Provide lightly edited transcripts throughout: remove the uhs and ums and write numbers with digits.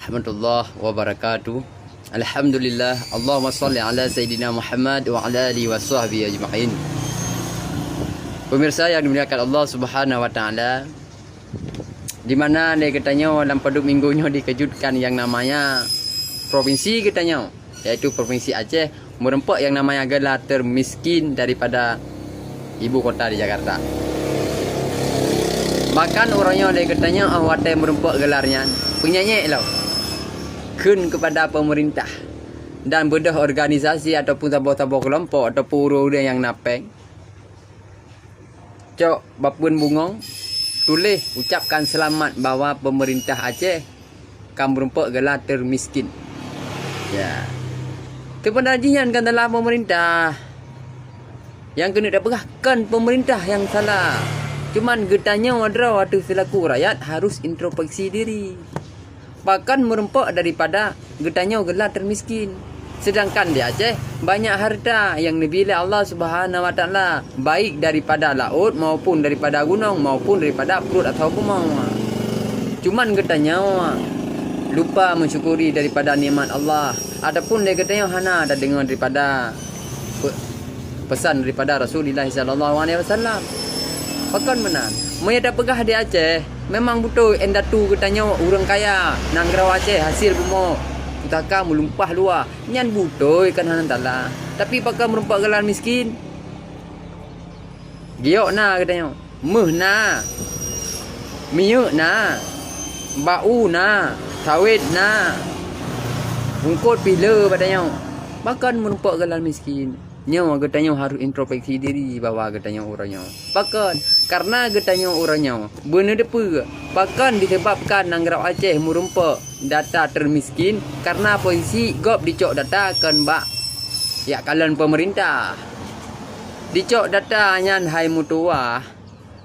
warahmatullahi wabarakatuh. Alhamdulillah. Allahumma salli ala Sayyidina Muhammad wa ala alihi wa sahbihi ajma'in. Pemirsa yang dimuliakan Allah Subhanahu wa taala, di mana dia katanya dalam pada minggunya dikejutkan yang namanya provinsi katanya, yaitu provinsi Aceh merempak yang namanya gelar termiskin daripada ibu kota di Jakarta. Bahkan orangnya dia katanya awak merempak gelarnya penyanyi lah kun kepada pemerintah dan bedah organisasi ataupun tabur-tabur kelompok ataupun urus yang napeng cok bapun bungong tulis ucapkan selamat bahwa pemerintah Aceh kan merempak gelar termiskin. Ya, kependajian kan dalam pemerintah yang kena dapatkan pemerintah yang salah. Cuman getanya wadra waktu selaku rakyat harus introspeksi diri. Bahkan merempak daripada getanya gelar termiskin. Sedangkan di Aceh banyak harta yang dibeli Allah Subhanahu wa taala, baik daripada laut maupun daripada gunung maupun daripada perut atau kumau. Cuman getanya lupa mensyukuri daripada nikmat Allah. Adapun dia getanya hana ada dengar daripada pesan daripada Rasulullah sallallahu alaihi wasallam. Bahkan benar, mereka dah pegah di Aceh. Memang betul endatu katanya orang kaya Nanggrau Aceh hasil bumo putaka melumpah luar. Nyan betul kan hanan tala. Tapi pakai merempak gelar miskin. Giok na katanya. Meh na. Miuk na. Bau na. Sawit na. Bungkut pila katanya. Bahkan merempak gelar miskin. Nyawa getanya harus introspeksi diri bahwa getanya orangnya. Bahkan karena getanya orangnya benar depa. Bahkan disebabkan Nanggrau Aceh merempak data termiskin karena posisi gop dicok data kan bak ya kalian pemerintah. Dicok data nyan hai mutua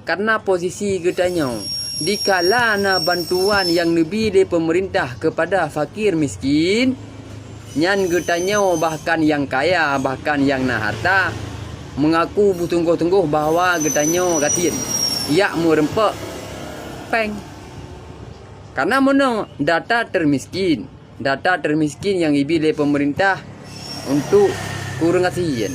karena posisi getanya dikala na bantuan yang lebih dari pemerintah kepada fakir miskin. Nyan getanya bahkan yang kaya, bahkan yang na harta mengaku bertungguh-tungguh bahawa getanya gatin ya merempak peng. Karena mana data termiskin yang dibeli pemerintah untuk kurang gatin.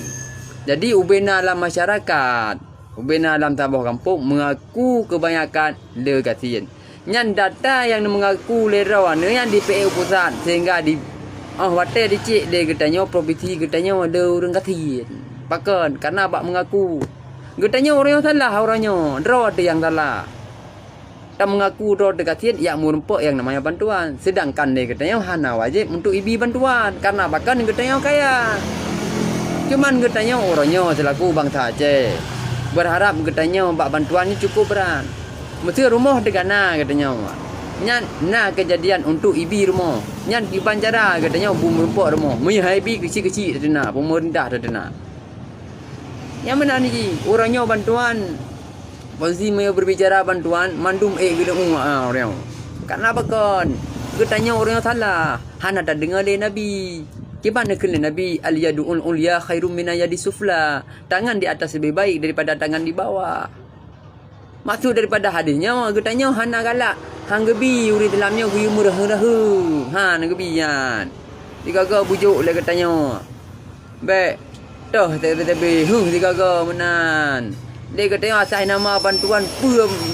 Jadi ubena dalam masyarakat, ubena dalam tabah kampung mengaku kebanyakan le gatin. Nyan data yang mengaku le rawan yang di PU pusat sehingga di watai dicik dia getanya provinsi getanya ada orang gatin. Bahkan karena abak mengaku getanya orang yang salah orangnya, draw ada yang salah. Tak mengaku draw degatin yang merempak yang namanya bantuan. Sedangkan dia getanya hana wajib untuk ibi bantuan karena bahkan getanya kaya. Cuman getanya orangnya selaku bangsa Aceh berharap getanya bak bantuannya cukup berat. Mesti rumah degana getanya. Nyan na kejadian untuk ibi rumah. Nyan kiban cara katanya bum merempak rumah. Mei ibi kecil-kecil dena pemerintah dena. Yang mana ni orangnya bantuan. Posisi mai berbicara bantuan mandum gedung orang. Karena bakon katanya orang salah. Hana tak dengar le Nabi. Kiban nak kena Nabi al yadul ulya khairum min yadi sufla. Tangan di atas lebih baik daripada tangan di bawah. Maksud daripada hadisnya katanya hana galak hang gebi uri dalamnya guyu murah-murah. Ha nak gebian. Digaga bujuk le katanya. Baik. Toh tebe digaga menan. Dia katanya asal nama bantuan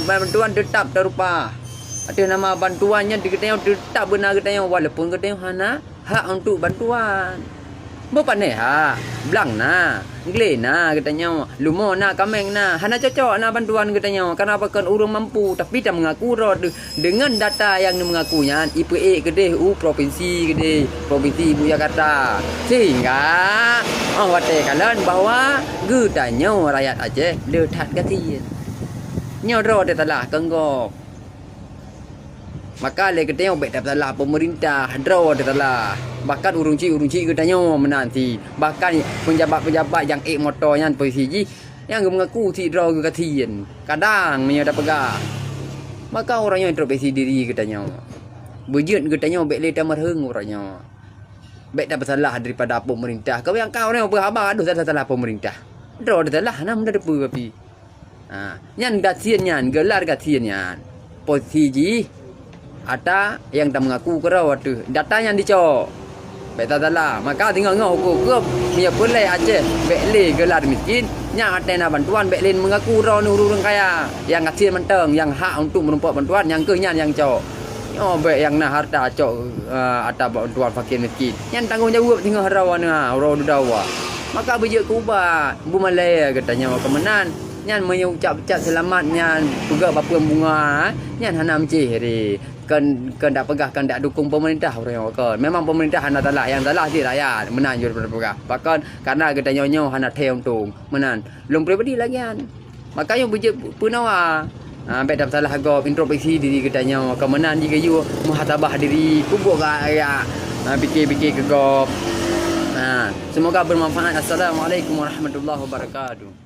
bantuan tetap terupa. Ada nama bantuannya dikatanya tetap benar katanya walaupun katanya hana hak untuk bantuan. Bapa ni blang na, gle na katanya, lumo na kameng na, hana cocok na bantuan katanya. Karena bahkan orang mampu tapi tak mengaku dengan data yang mengakunya IPA gede provinsi gede, provinsi Ibu Jakarta. Sehingga watai kalian bahwa getanya rakyat Aceh letak gatin. Nyodro dia telah kenggok. Maka le katanya baik tak salah pemerintah draw dia telah. Bahkan urunci katanya menanti. Bahkan penjabat-penjabat yang motornya posisi ji yang mengaku si draw gatin. Kadang menyada pegah. Maka orangnya introspeksi diri katanya. Bejut katanya baik le tamar heng orangnya. Baik tak bersalah daripada pemerintah. Kau yang kau ni berhabar aduh salah pemerintah. Draw dia telah nak mendak depa tapi. Nyan gatin nyan gelar gatin nyan. Posisi ji ada yang tak mengaku kerau tu data yang dicok beta dalah maka tinggal ngau ke punya pelai Aceh bekle gelar miskin yang ada bantuan beklen mengaku rau nurun kaya yang kecil menteng yang hak untuk menumpuk bantuan yang ke yang cok bek yang nak harta cok ada bantuan fakir miskin yang tanggung jawab tinggal rawan rau dawa maka bejek kubah bu malai katanya kemenan nyan mengucap-ucap selamat nyan juga bapa bunga nyan hana mencih ri kan dak pegah kan dak dukung pemerintah orang kan memang pemerintah hana talah yang talah di rakyat menan jur pegah bahkan karena kita nyonyo hana teh untung menan belum pribadi lagi kan makanya bejek punawa sampai dapat salah agak introspeksi diri kita nyo kemenan jika you muhasabah diri kubuk ya fikir-fikir kegop semoga bermanfaat. Assalamualaikum warahmatullahi wabarakatuh.